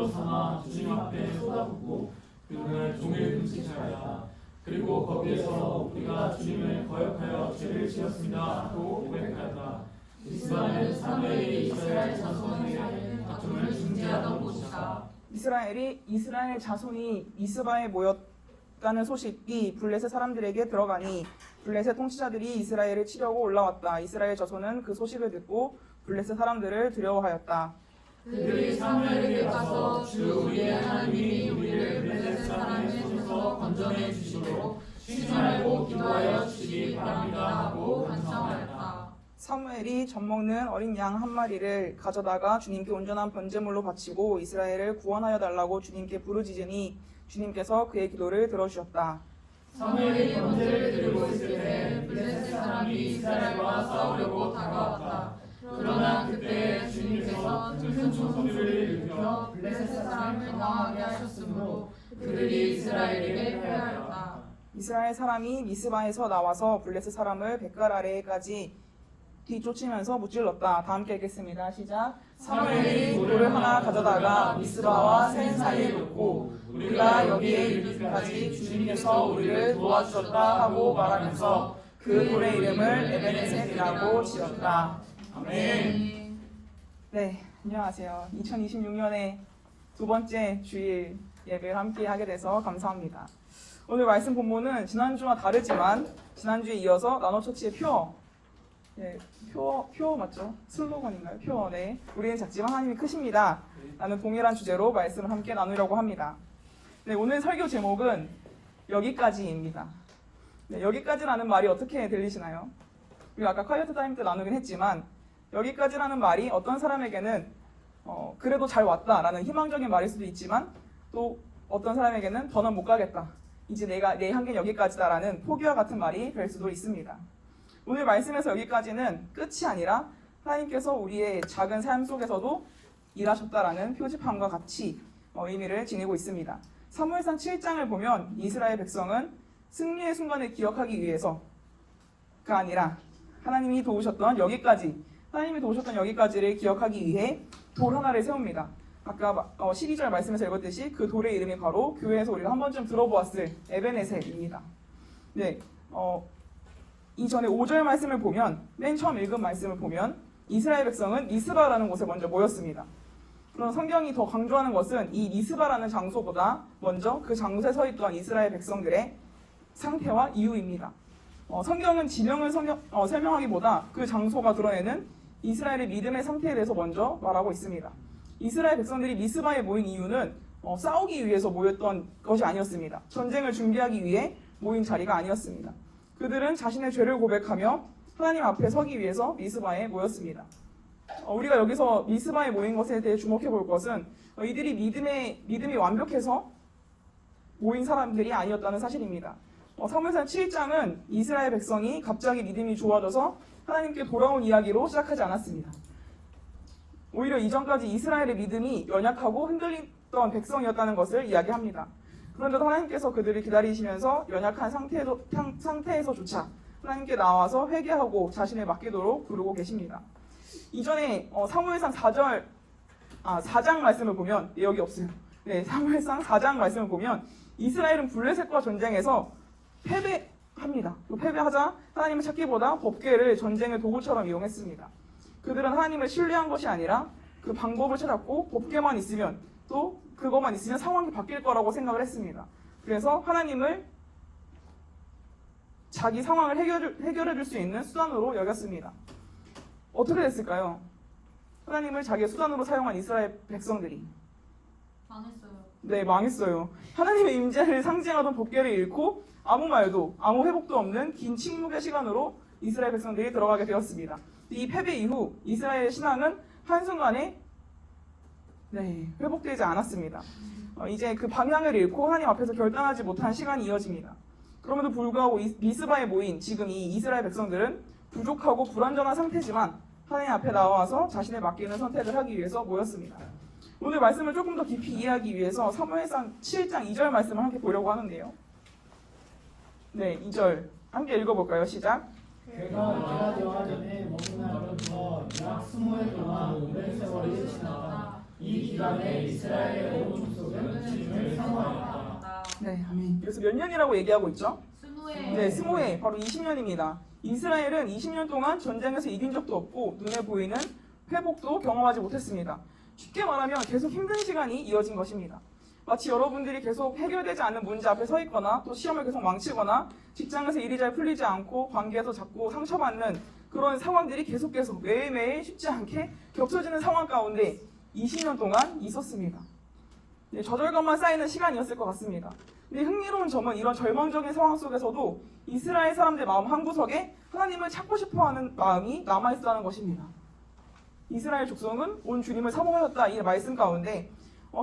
돌로 삼아 주님 앞에 쏟아붓고 그날 종일 금식하였다. 그리고 거기에서 우리가 주님을 거역하여 죄를 지었습니다 하고 고백하였다. 미스바는 사무엘이 이스라엘 자손에게 다툼을 중재하던 곳이다. 이스라엘 자손이 미스바에 모였다는 소식이 블레셋 사람들에게 들어가니 블레셋 통치자들이 이스라엘을 치려고 올라왔다. 이스라엘 자손은 그 소식을 듣고 블레셋 사람들을 두려워하였다. 그들이 사무엘에게 가서 주 우리의 하나님이 우리를 블레셋 사람의 손에서 건져내 주시도록 쉬지 말고 기도하여 주시기 바랍니다 하고 간청하였다. 사무엘이 젖먹는 어린 양 한 마리를 가져다가 주님께 온전한 번제물로 바치고 이스라엘을 구원하여 달라고 주님께 부르짖으니 주님께서 그의 기도를 들어주셨다. 사무엘이 번제를 드리고 있을 때 블레셋 사람이 이스라엘과 싸우려고 다가왔다. 그러나 그때 주님께서 큰 총소리를 일으켜 블레셋 사람을 당황하게 하셨으므로 그들이 이스라엘에게 패하였다. 이스라엘 사람이 미스바에서 나와서 블레셋 사람을 뱃갈 아래까지 뒤쫓으면서 무찔렀다. 다 함께 읽겠습니다. 시작. 사무엘이 돌을 하나 가져다가 미스바와 센 사이에 놓고 우리가 여기에 이르기까지 주님께서 우리를 도와주셨다 하고 말하면서 그 돌의 이름을 에벤에셋이라고 지었다. 아멘. 네, 안녕하세요. 2026년의 두 번째 주일 예배를 함께 하게 돼서 감사합니다. 오늘 말씀 본문은 지난주와 다르지만 지난주에 이어서 나노처치의 표, 네, 표 맞죠? 슬로건인가요? 표, 네. 우리는 작지만 하나님이 크십니다. 라는 동일한 주제로 말씀을 함께 나누려고 합니다. 네, 오늘 설교 제목은 여기까지입니다. 네, 여기까지라는 말이 어떻게 들리시나요? 우리가 아까 콰이어트 타임 때 나누긴 했지만 여기까지라는 말이 어떤 사람에게는 그래도 잘 왔다라는 희망적인 말일 수도 있지만 또 어떤 사람에게는 더는 못 가겠다. 이제 내 한계는 여기까지다라는 포기와 같은 말이 될 수도 있습니다. 오늘 말씀에서 여기까지는 끝이 아니라 하나님께서 우리의 작은 삶 속에서도 일하셨다라는 표지판과 같이 의미를 지니고 있습니다. 사무엘상 7장을 보면 이스라엘 백성은 승리의 순간을 기억하기 위해서가 아니라 하나님이 도우셨던 여기까지를 기억하기 위해 돌 하나를 세웁니다. 아까 12절 말씀에서 읽었듯이 그 돌의 이름이 바로 교회에서 우리가 한 번쯤 들어보았을 에벤에셋입니다. 네, 이전에 5절 말씀을 보면, 맨 처음 읽은 말씀을 보면 이스라엘 백성은 미스바라는 곳에 먼저 모였습니다. 그럼 성경이 더 강조하는 것은 이 미스바라는 장소보다 먼저 그 장소에 서 있던 이스라엘 백성들의 상태와 이유입니다. 성경은 지명을 설명하기보다 그 장소가 드러내는 이스라엘의 믿음의 상태에 대해서 먼저 말하고 있습니다. 이스라엘 백성들이 미스바에 모인 이유는 싸우기 위해서 모였던 것이 아니었습니다. 전쟁을 준비하기 위해 모인 자리가 아니었습니다. 그들은 자신의 죄를 고백하며 하나님 앞에 서기 위해서 미스바에 모였습니다. 우리가 여기서 미스바에 모인 것에 대해 주목해 볼 것은 이들이 믿음이 완벽해서 모인 사람들이 아니었다는 사실입니다. 사무엘상 7장은 이스라엘 백성이 갑자기 믿음이 좋아져서 하나님께 돌아온 이야기로 시작하지 않았습니다. 오히려 이전까지 이스라엘의 믿음이 연약하고 흔들리던 백성이었다는 것을 이야기합니다. 그런데도 하나님께서 그들을 기다리시면서 연약한 상태에서조차 하나님께 나와서 회개하고 자신을 맡기도록 부르고 계십니다. 이전에 사무엘상 4장 말씀을 보면 여기 없어요. 네, 사무엘상 4장 말씀을 보면 이스라엘은 블레셋과 전쟁에서 패배합니다. 패배하자 하나님을 찾기보다 법궤를 전쟁의 도구처럼 이용했습니다. 그들은 하나님을 신뢰한 것이 아니라 그 방법을 찾았고 법궤만 있으면 또 그것만 있으면 상황이 바뀔 거라고 생각을 했습니다. 그래서 하나님을 자기 상황을 해결해 줄 수 있는 수단으로 여겼습니다. 어떻게 됐을까요? 하나님을 자기의 수단으로 사용한 이스라엘 백성들이 망했어요. 네, 망했어요. 하나님의 임재를 상징하던 법궤를 잃고 아무 말도 아무 회복도 없는 긴 침묵의 시간으로 이스라엘 백성들이 들어가게 되었습니다. 이 패배 이후 이스라엘의 신앙은 한순간에 회복되지 않았습니다. 이제 그 방향을 잃고 하나님 앞에서 결단하지 못한 시간이 이어집니다. 그럼에도 불구하고 미스바에 모인 지금 이 이스라엘 백성들은 부족하고 불완전한 상태지만 하나님 앞에 나와서 자신을 맡기는 선택을 하기 위해서 모였습니다. 오늘 말씀을 조금 더 깊이 이해하기 위해서 사무엘상 7장 2절 말씀을 함께 보려고 하는데요. 네, 2절 함께 읽어볼까요? 시작. 그가 대화 전에 먹는 날부터 약 20일 동안 오랜 세월이 지났다. 이 기간에 이스라엘의 온 족속은 주님을 사모하였다. 네, 아멘. 그래서 몇 년이라고 얘기하고 있죠? 스무에 네, 스모해 바로 20년입니다. 이스라엘은 20년 동안 전쟁에서 이긴 적도 없고 눈에 보이는 회복도 경험하지 못했습니다. 쉽게 말하면 계속 힘든 시간이 이어진 것입니다. 마치 여러분들이 계속 해결되지 않는 문제 앞에 서 있거나 또 시험을 계속 망치거나 직장에서 일이 잘 풀리지 않고 관계에서 자꾸 상처받는 그런 상황들이 계속 매일매일 쉽지 않게 겹쳐지는 상황 가운데 20년 동안 있었습니다. 네, 저절감만 쌓이는 시간이었을 것 같습니다. 근데 흥미로운 점은 이런 절망적인 상황 속에서도 이스라엘 사람들 마음 한구석에 하나님을 찾고 싶어하는 마음이 남아있다는 것입니다. 이스라엘 족속은 온 주님을 사모하였다 이 말씀 가운데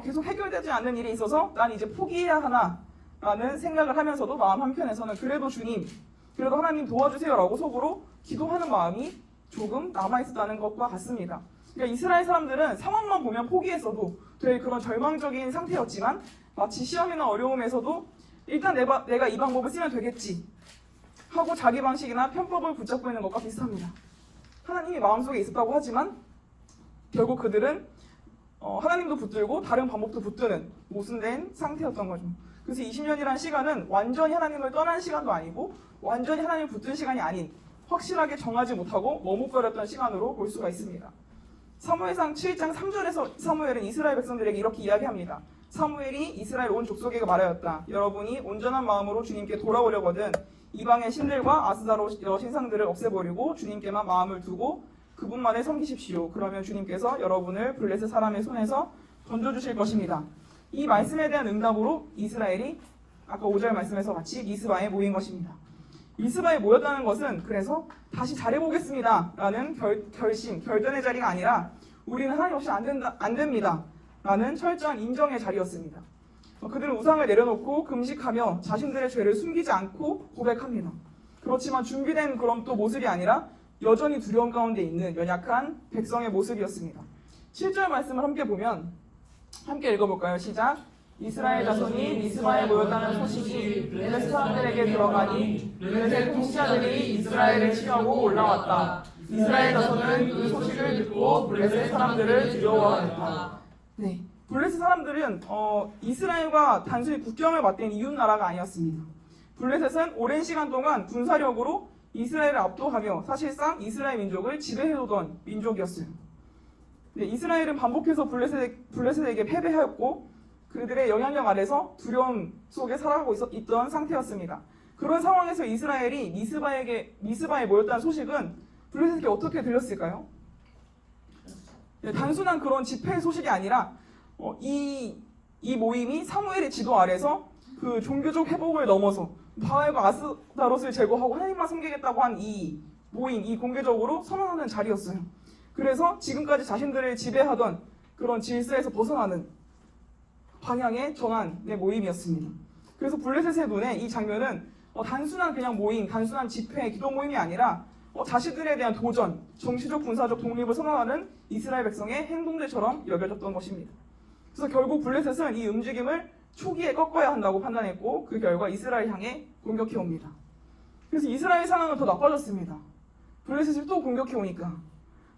계속 해결되지 않는 일이 있어서 난 이제 포기해야 하나 라는 생각을 하면서도 마음 한편에서는 그래도 주님, 그래도 하나님 도와주세요라고 속으로 기도하는 마음이 조금 남아있었다는 것과 같습니다. 그러니까 이스라엘 사람들은 상황만 보면 포기했어도 되게 그런 절망적인 상태였지만 마치 시험이나 어려움에서도 일단 내가 이 방법을 쓰면 되겠지 하고 자기 방식이나 편법을 붙잡고 있는 것과 비슷합니다. 하나님이 마음속에 있었다고 하지만 결국 그들은 하나님도 붙들고 다른 방법도 붙드는 모순된 상태였던 거죠. 그래서 20년이라는 시간은 완전히 하나님을 떠난 시간도 아니고 완전히 하나님을 붙든 시간이 아닌 확실하게 정하지 못하고 머뭇거렸던 시간으로 볼 수가 있습니다. 사무엘상 7장 3절에서 사무엘은 이스라엘 백성들에게 이렇게 이야기합니다. 사무엘이 이스라엘 온 족속에게 말하였다. 여러분이 온전한 마음으로 주님께 돌아오려거든 이방의 신들과 아스다로 신상들을 없애버리고 주님께만 마음을 두고 그분만을 섬기십시오. 그러면 주님께서 여러분을 블레셋 사람의 손에서 던져주실 것입니다. 이 말씀에 대한 응답으로 이스라엘이 아까 5절 말씀에서 같이 미스바에 모인 것입니다. 미스바에 모였다는 것은 그래서 다시 잘해보겠습니다 라는 결단의 자리가 아니라 우리는 하나님 없이 안 됩니다 라는 철저한 인정의 자리였습니다. 그들은 우상을 내려놓고 금식하며 자신들의 죄를 숨기지 않고 고백합니다. 그렇지만 준비된 그런 또 모습이 아니라 여전히 두려움 가운데 있는 연약한 백성의 모습이었습니다. 7절 말씀을 함께 보면 함께 읽어볼까요? 시작! 이스라엘 자손이 미스바에 모였다는 소식이 블레셋 사람들에게 들어가니 블레셋 통치자들이 이스라엘을 치려고 올라왔다. 이스라엘 자손은 그 소식을 듣고 블레셋 사람들을 두려워하였다. 네, 블레셋 사람들은 이스라엘과 단순히 국경을 맞댄 이웃 나라가 아니었습니다. 블레셋은 오랜 시간 동안 군사력으로 이스라엘을 압도하며 사실상 이스라엘 민족을 지배해오던 민족이었어요. 네, 이스라엘은 반복해서 블레셋에게 패배하였고 그들의 영향력 아래서 두려움 속에 살아가고 있던 상태였습니다. 그런 상황에서 이스라엘이 미스바에 모였다는 소식은 블레셋에게 어떻게 들렸을까요? 네, 단순한 그런 집회 소식이 아니라 이 모임이 사무엘의 지도 아래서 그 종교적 회복을 넘어서 바알과 아스타롯을 제거하고 하나님만 섬기겠다고 한 이 모임, 이 공개적으로 선언하는 자리였어요. 그래서 지금까지 자신들을 지배하던 그런 질서에서 벗어나는 방향의 전환의 모임이었습니다. 그래서 블레셋의 눈에 이 장면은 단순한 그냥 모임, 단순한 집회, 기도 모임이 아니라 자신들에 대한 도전, 정치적, 군사적 독립을 선언하는 이스라엘 백성의 행동들처럼 여겨졌던 것입니다. 그래서 결국 블레셋은 이 움직임을 초기에 꺾어야 한다고 판단했고 그 결과 이스라엘 향해 공격해 옵니다. 그래서 이스라엘 상황은 더 나빠졌습니다. 블레셋이 또 공격해 오니까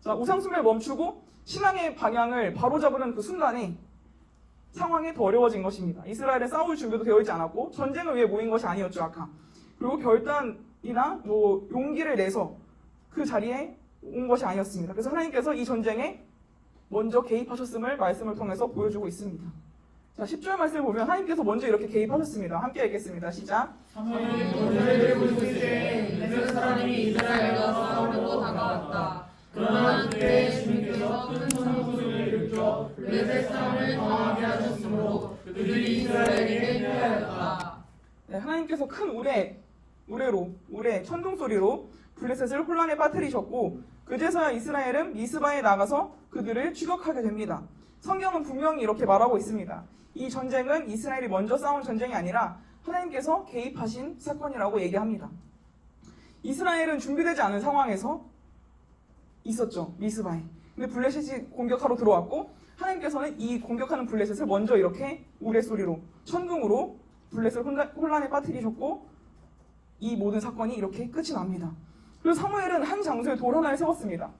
자, 우상숭배를 멈추고 신앙의 방향을 바로잡으는 그 순간에 상황이 더 어려워진 것입니다. 이스라엘은 싸울 준비도 되어 있지 않았고 전쟁을 위해 모인 것이 아니었죠 아까. 그리고 결단이나 용기를 내서 그 자리에 온 것이 아니었습니다. 그래서 하나님께서 이 전쟁에 먼저 개입하셨음을 말씀을 통해서 보여주고 있습니다. 자, 10절 말씀을 보면 하나님께서 먼저 이렇게 개입하셨습니다. 함께 읽겠습니다. 시작! 사무엘이 문제를 들고 있을 때 블레셋 사람이 이스라엘과 싸우려고 다가왔다. 그러나 그때 주님께서 큰 천둥소리를 일으켜 블레셋 사람을 당하게 하셨으므로 그들이 이스라엘에게 피하였다. 네, 하나님께서 큰 우레, 천둥소리로 블레셋을 혼란에 빠뜨리셨고 그제서야 이스라엘은 미스바에 나가서 그들을 추격하게 됩니다. 성경은 분명히 이렇게 말하고 있습니다. 이 전쟁은 이스라엘이 먼저 싸운 전쟁이 아니라 하나님께서 개입하신 사건이라고 얘기합니다. 이스라엘은 준비되지 않은 상황에서 있었죠. 미스바에. 근데 블레셋이 공격하러 들어왔고 하나님께서는 이 공격하는 블레셋을 먼저 이렇게 우레소리로 천둥으로 블레셋을 혼란에 빠뜨리셨고 이 모든 사건이 이렇게 끝이 납니다. 그리고 사무엘은 한 장소에 돌 하나를 세웠습니다.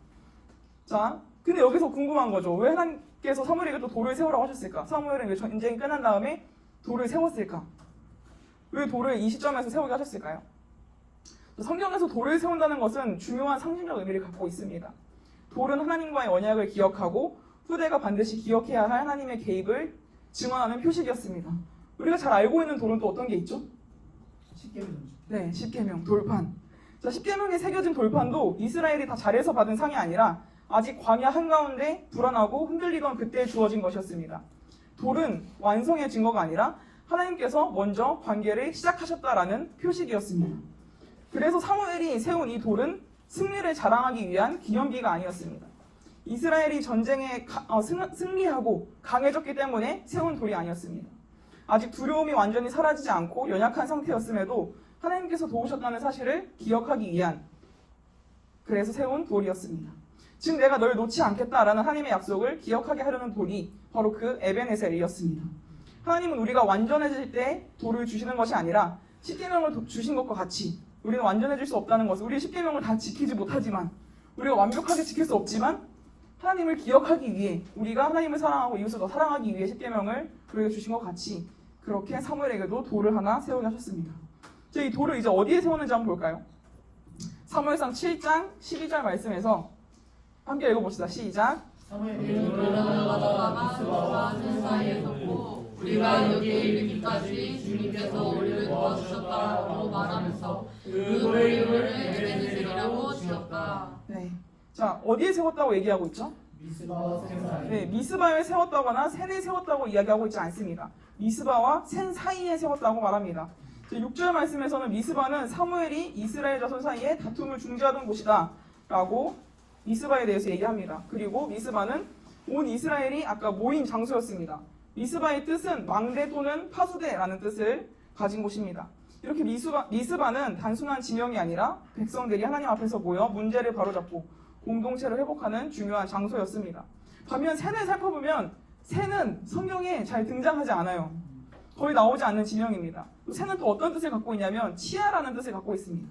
자, 근데 여기서 궁금한 거죠. 왜 하나님께서 사무엘에게 또 돌을 세우라고 하셨을까? 사무엘은 왜 전쟁이 끝난 다음에 돌을 세웠을까? 왜 돌을 이 시점에서 세우게 하셨을까요? 성경에서 돌을 세운다는 것은 중요한 상징적 의미를 갖고 있습니다. 돌은 하나님과의 언약을 기억하고 후대가 반드시 기억해야 할 하나님의 개입을 증언하는 표식이었습니다. 우리가 잘 알고 있는 돌은 또 어떤 게 있죠? 네, 십계명, 돌판. 자, 십계명에 새겨진 돌판도 이스라엘이 다 잘해서 받은 상이 아니라 아직 광야 한가운데 불안하고 흔들리던 그때 주어진 것이었습니다. 돌은 완성의 증거가 아니라 하나님께서 먼저 관계를 시작하셨다라는 표식이었습니다. 그래서 사무엘이 세운 이 돌은 승리를 자랑하기 위한 기념비가 아니었습니다. 이스라엘이 전쟁에 승리하고 강해졌기 때문에 세운 돌이 아니었습니다. 아직 두려움이 완전히 사라지지 않고 연약한 상태였음에도 하나님께서 도우셨다는 사실을 기억하기 위한 그래서 세운 돌이었습니다. 즉 내가 널 놓지 않겠다라는 하나님의 약속을 기억하게 하려는 돌이 바로 그 에벤에셀이었습니다. 하나님은 우리가 완전해질 때 돌을 주시는 것이 아니라 십계명을 주신 것과 같이 우리는 완전해질 수 없다는 것을 우리의 십계명을 다 지키지 못하지만 우리가 완벽하게 지킬 수 없지만 하나님을 기억하기 위해 우리가 하나님을 사랑하고 이웃을 더 사랑하기 위해 십계명을 우리에게 주신 것 같이 그렇게 사무엘에게도 돌을 하나 세우게 하셨습니다. 이 돌을 이제 어디에 세웠는지 한번 볼까요? 사무엘상 7장 12절 말씀에서 함께 읽어봅시다. 시작. 사무엘이 돌을 가져다가 미스바와 센 사이에 섰고 우리가 여기에 이르기까지 주님께서 우리를 도와주셨다라고 말하면서 그 돌의 이름을 에벤에셀이라고 지었다. 네. 자, 어디에 세웠다고 얘기하고 있죠? 미스바와 센 사이. 네, 미스바에 세웠다거나 센에 세웠다고 이야기하고 있지 않습니다. 미스바와 센 사이에 세웠다고 말합니다. 6절 말씀에서는 미스바는 사무엘이 이스라엘 자손 사이에 다툼을 중재하던 곳이다 라고 미스바에 대해서 얘기합니다. 그리고 미스바는 온 이스라엘이 아까 모인 장소였습니다. 미스바의 뜻은 망대 또는 파수대라는 뜻을 가진 곳입니다. 이렇게 미스바는 단순한 지명이 아니라 백성들이 하나님 앞에서 모여 문제를 바로잡고 공동체를 회복하는 중요한 장소였습니다. 반면 센을 살펴보면 센은 성경에 잘 등장하지 않아요. 거의 나오지 않는 지명입니다. 센은 또 어떤 뜻을 갖고 있냐면 치아라는 뜻을 갖고 있습니다.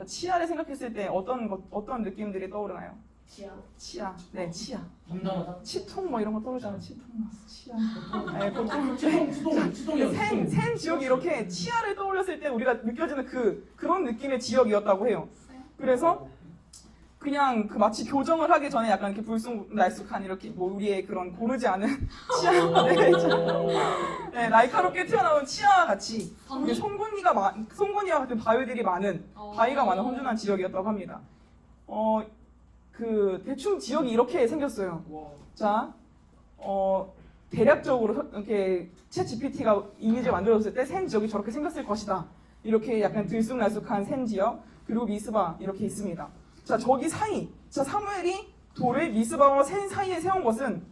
치아를 생각했을 때 어떤 느낌들이 떠오르나요? 치아. 네, 치아. 담당하다. 치통 뭐 이런 거 떠오르잖아요. 치통, 치아. 네, 보통 치통이 센 지역이 이렇게 치아를 떠올렸을 때 우리가 느껴지는 그런 느낌의 지역이었다고 해요. 그래서 그냥 마치 교정을 하기 전에 약간 이렇게 불쑥날쑥한 이렇게 뭐 우리의 그런 고르지 않은 치아, 네, 날카롭게 튀어나온 치아와 같이 송곳니와 같은 바위들이 많은 바위가 많은 험준한 지역이었다고 합니다. 대충 지역이 이렇게 생겼어요. 자, 대략적으로 이렇게 챗 GPT가 이미지를 만들어줬을 때 센 지역이 저렇게 생겼을 것이다. 이렇게 약간 들쑥날쑥한 센 지역 그리고 미스바 이렇게 있습니다. 자, 저기 사이, 사무엘이 돌을 미스바와 센 사이에 세운 것은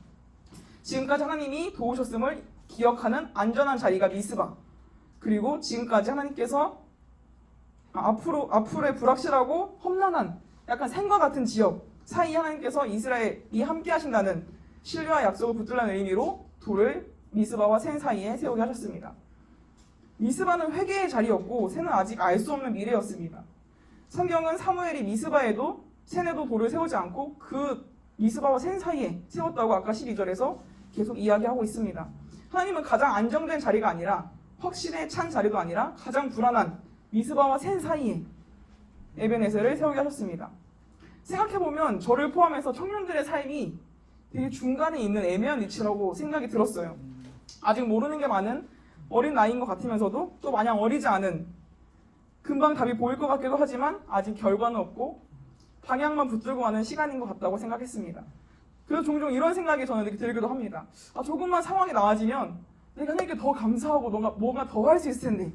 지금까지 하나님이 도우셨음을 기억하는 안전한 자리가 미스바. 그리고 지금까지 하나님께서 앞으로의 불확실하고 험난한 약간 생과 같은 지역 사이에 하나님께서 이스라엘이 함께 하신다는 신뢰와 약속을 붙들라는 의미로 돌을 미스바와 센 사이에 세우게 하셨습니다. 미스바는 회개의 자리였고 센은 아직 알 수 없는 미래였습니다. 성경은 사무엘이 미스바에도 센에도 돌을 세우지 않고 그 미스바와 센 사이에 세웠다고 아까 12절에서 계속 이야기하고 있습니다. 하나님은 가장 안정된 자리가 아니라 확신에 찬 자리도 아니라 가장 불안한 미스바와 센 사이에 에벤에셀을 세우게 하셨습니다. 생각해보면 저를 포함해서 청년들의 삶이 되게 중간에 있는 애매한 위치라고 생각이 들었어요. 아직 모르는 게 많은 어린 나이인 것 같으면서도 또 마냥 어리지 않은 금방 답이 보일 것 같기도 하지만 아직 결과는 없고 방향만 붙들고 가는 시간인 것 같다고 생각했습니다. 그래서 종종 이런 생각이 저는 들기도 합니다. 조금만 상황이 나아지면 내가 하나님께 더 감사하고 뭔가 더 할 수 있을 텐데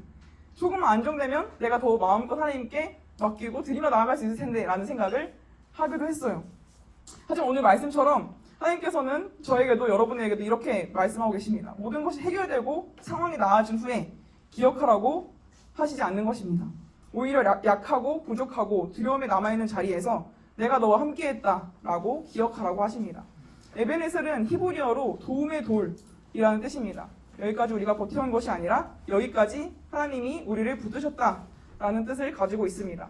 조금만 안정되면 내가 더 마음껏 하나님께 맡기고 드리며 나아갈 수 있을 텐데 라는 생각을 하기도 했어요. 하지만 오늘 말씀처럼 하나님께서는 저에게도 여러분에게도 이렇게 말씀하고 계십니다. 모든 것이 해결되고 상황이 나아진 후에 기억하라고 하시지 않는 것입니다. 오히려 약하고 부족하고 두려움에 남아있는 자리에서 내가 너와 함께했다라고 기억하라고 하십니다. 에벤에셀은 히브리어로 도움의 돌이라는 뜻입니다. 여기까지 우리가 버텨온 것이 아니라 여기까지 하나님이 우리를 붙드셨다라는 뜻을 가지고 있습니다.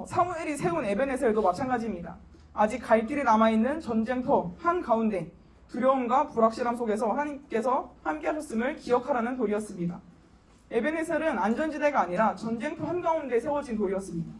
사무엘이 세운 에벤에셀도 마찬가지입니다. 아직 갈 길이 남아있는 전쟁터 한가운데 두려움과 불확실함 속에서 하나님께서 함께하셨음을 기억하라는 돌이었습니다. 에베네셀은 안전지대가 아니라 전쟁터 한가운데 세워진 돌이었습니다.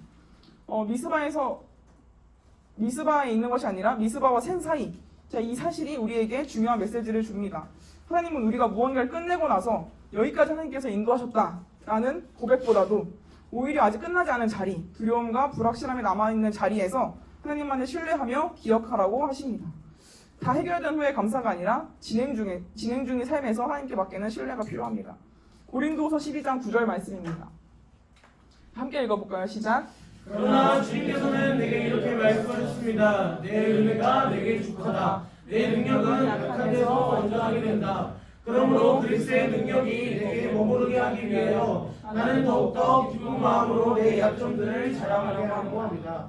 미스바에 있는 것이 아니라 미스바와 센 사이. 자, 이 사실이 우리에게 중요한 메시지를 줍니다. 하나님은 우리가 무언가를 끝내고 나서 여기까지 하나님께서 인도하셨다라는 고백보다도 오히려 아직 끝나지 않은 자리, 두려움과 불확실함이 남아있는 자리에서 하나님만을 신뢰하며 기억하라고 하십니다. 다 해결된 후에 감사가 아니라 진행 중의 삶에서 하나님께 맡기는 신뢰가 필요합니다. 고린도후서 12장 9절 말씀입니다. 함께 읽어볼까요? 시작. 그러나 주님께서는 내게 이렇게 말씀하셨습니다. 내 은혜가 내게 족하다. 내 능력은 약한 데서 완전하게 된다. 그러므로 그리스도의 능력이 내게 머무르게 하기 위하여 나는 더욱더 기쁜 마음으로 내 약점들을 자랑하려고 합니다.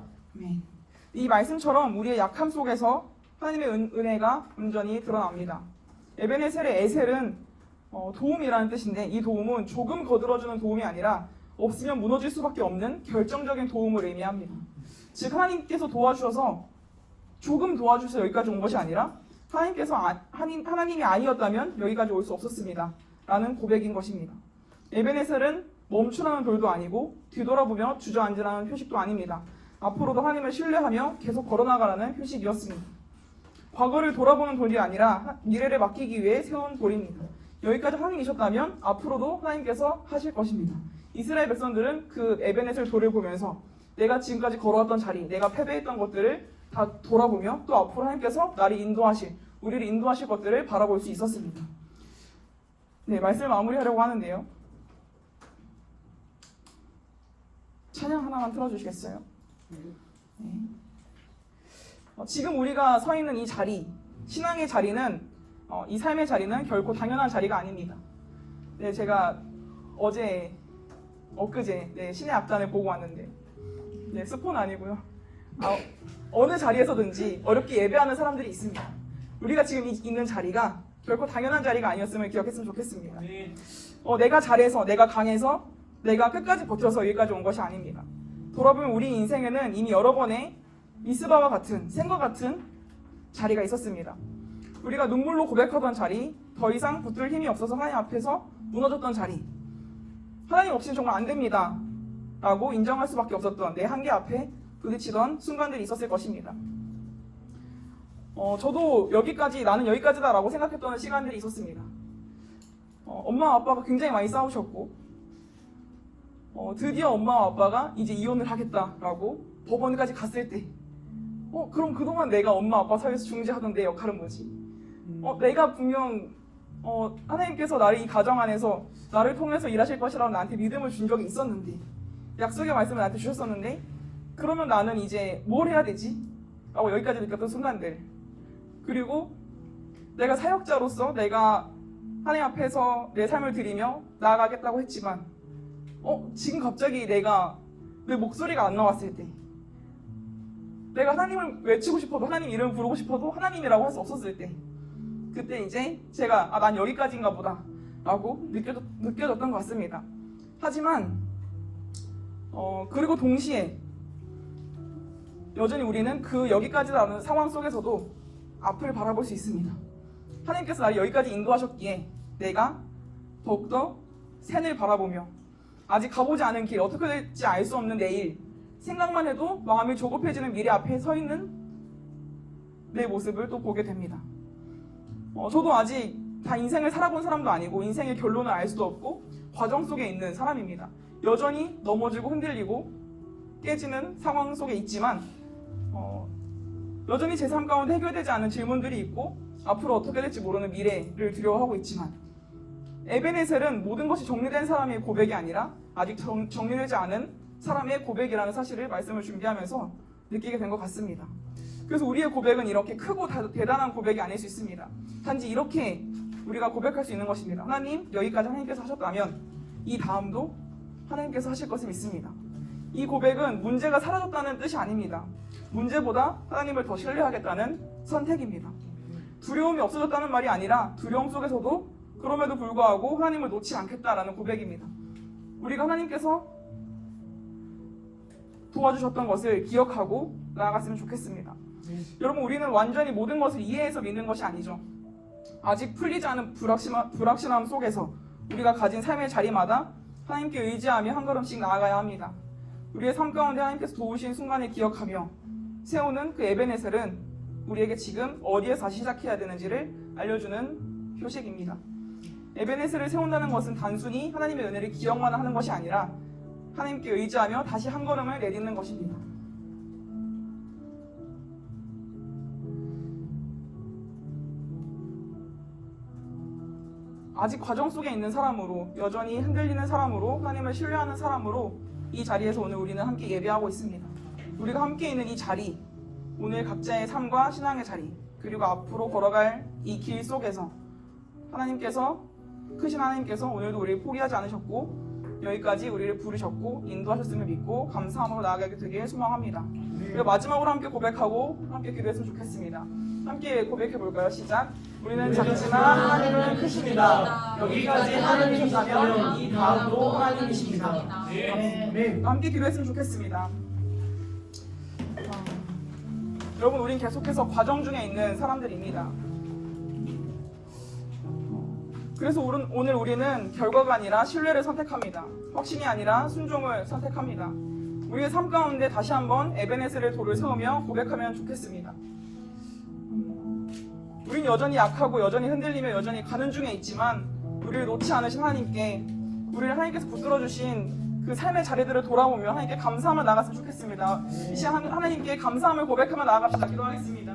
이 말씀처럼 우리의 약함 속에서 하나님의 은혜가 온전히 드러납니다. 에베네셀의 에셀은 도움이라는 뜻인데, 이 도움은 조금 거들어주는 도움이 아니라 없으면 무너질 수밖에 없는 결정적인 도움을 의미합니다. 즉 하나님께서 도와주셔서 조금 도와주셔서 여기까지 온 것이 아니라 하나님이 아니었다면 여기까지 올 수 없었습니다 라는 고백인 것입니다. 에베네셀은 멈추라는 돌도 아니고 뒤돌아보며 주저앉으라는 표식도 아닙니다. 앞으로도 하나님을 신뢰하며 계속 걸어나가라는 표식이었습니다. 과거를 돌아보는 돌이 아니라 미래를 맡기기 위해 세운 돌입니다. 여기까지 하나님이셨다면 앞으로도 하나님께서 하실 것입니다. 이스라엘 백성들은 그 에베네셀 돌을 보면서 내가 지금까지 걸어왔던 자리, 내가 패배했던 것들을 다 돌아보며 또 앞으로 하나님께서 우리를 인도하실 것들을 바라볼 수 있었습니다. 네, 말씀을 마무리하려고 하는데요. 찬양 하나만 틀어주시겠어요? 네. 지금 우리가 서 있는 이 자리, 신앙의 자리는, 이 삶의 자리는 결코 당연한 자리가 아닙니다. 네, 제가 엊그제 신의 앞단을 보고 왔는데, 네, 스폰 아니고요. 어느 자리에서든지 어렵게 예배하는 사람들이 있습니다. 우리가 지금 있는 자리가 결코 당연한 자리가 아니었음을 기억했으면 좋겠습니다. 내가 잘해서, 내가 강해서, 내가 끝까지 버텨서 여기까지 온 것이 아닙니다. 돌아보면 우리 인생에는 이미 여러 번의 미스바와 같은, 생과 같은 자리가 있었습니다. 우리가 눈물로 고백하던 자리, 더 이상 붙들 힘이 없어서 하나님 앞에서 무너졌던 자리, 하나님 없이는 정말 안 됩니다 라고 인정할 수밖에 없었던 내 한계 앞에 부딪히던 순간들이 있었을 것입니다. 저도 나는 여기까지다 라고 생각했던 시간들이 있었습니다. 엄마와 아빠가 굉장히 많이 싸우셨고, 드디어 엄마와 아빠가 이제 이혼을 하겠다라고 법원까지 갔을 때, 그럼 그동안 내가 엄마 아빠 사이에서 중재하던 내 역할은 뭐지? 내가 분명 하나님께서 나를 이 가정 안에서 나를 통해서 일하실 것이라고 나한테 믿음을 준 적이 있었는데, 약속의 말씀을 나한테 주셨었는데, 그러면 나는 이제 뭘 해야 되지? 라고 여기까지 느꼈던 순간들, 그리고 내가 사역자로서 내가 하나님 앞에서 내 삶을 드리며 나아가겠다고 했지만 지금 갑자기 내 목소리가 안 나왔을 때, 내가 하나님을 외치고 싶어도, 하나님 이름을 부르고 싶어도 하나님이라고 할 수 없었을 때, 그때 이제 제가 난 여기까지인가 보다 라고 느껴졌던 것 같습니다. 하지만 그리고 동시에 여전히 우리는 그 여기까지라는 상황 속에서도 앞을 바라볼 수 있습니다. 하나님께서 나를 여기까지 인도하셨기에 내가 더욱더 산을 바라보며 아직 가보지 않은 길, 어떻게 될지 알 수 없는 내일, 생각만 해도 마음이 조급해지는 미래 앞에 서 있는 내 모습을 또 보게 됩니다. 저도 아직 다 인생을 살아본 사람도 아니고 인생의 결론을 알 수도 없고 과정 속에 있는 사람입니다. 여전히 넘어지고 흔들리고 깨지는 상황 속에 있지만 여전히 제 삶 가운데 해결되지 않은 질문들이 있고 앞으로 어떻게 될지 모르는 미래를 두려워하고 있지만, 에베네셀은 모든 것이 정리된 사람의 고백이 아니라 아직 정리되지 않은 사람의 고백이라는 사실을 말씀을 준비하면서 느끼게 된 것 같습니다. 그래서 우리의 고백은 이렇게 크고 대단한 고백이 아닐 수 있습니다. 단지 이렇게 우리가 고백할 수 있는 것입니다. 하나님, 여기까지 하나님께서 하셨다면 이 다음도 하나님께서 하실 것을 믿습니다. 이 고백은 문제가 사라졌다는 뜻이 아닙니다. 문제보다 하나님을 더 신뢰하겠다는 선택입니다. 두려움이 없어졌다는 말이 아니라 두려움 속에서도 그럼에도 불구하고 하나님을 놓지 않겠다라는 고백입니다. 우리가 하나님께서 도와주셨던 것을 기억하고 나아갔으면 좋겠습니다. 여러분, 우리는 완전히 모든 것을 이해해서 믿는 것이 아니죠. 아직 풀리지 않은 불확실함 속에서 우리가 가진 삶의 자리마다 하나님께 의지하며 한 걸음씩 나아가야 합니다. 우리의 삶 가운데 하나님께서 도우신 순간을 기억하며 세우는 그 에베네셀은 우리에게 지금 어디에서 다시 시작해야 되는지를 알려주는 표식입니다. 에베네셀을 세운다는 것은 단순히 하나님의 은혜를 기억만 하는 것이 아니라 하나님께 의지하며 다시 한 걸음을 내딛는 것입니다. 아직 과정 속에 있는 사람으로, 여전히 흔들리는 사람으로, 하나님을 신뢰하는 사람으로 이 자리에서 오늘 우리는 함께 예배하고 있습니다. 우리가 함께 있는 이 자리, 오늘 각자의 삶과 신앙의 자리, 그리고 앞으로 걸어갈 이 길 속에서 크신 하나님께서 오늘도 우리를 포기하지 않으셨고 여기까지 우리를 부르셨고 인도하셨음을 믿고 감사함으로 나아가게 되길 소망합니다. 그리고 마지막으로 함께 고백하고 함께 기도했으면 좋겠습니다. 함께 고백해볼까요? 시작. 우리는 작지만 하나님은 크십니다. 여기까지 하나님이셨다면 이 다음도 하나님이십니다. 아멘. 함께 기도했으면 좋겠습니다. 여러분, 우린 계속해서 과정 중에 있는 사람들입니다. 그래서 오늘 우리는 결과가 아니라 신뢰를 선택합니다. 확신이 아니라 순종을 선택합니다. 우리의 삶 가운데 다시 한번 에베네셀의 돌을 세우며 고백하면 좋겠습니다. 우린 여전히 약하고 여전히 흔들리며 여전히 가는 중에 있지만 우리를 놓지 않으신 하나님께, 우리를 하나님께서 붙들어 주신 그 삶의 자리들을 돌아보며 하나님께 감사함을 나갔으면 좋겠습니다. 이 시간 하나님께 감사함을 고백하며 나아갑시다. 기도하겠습니다.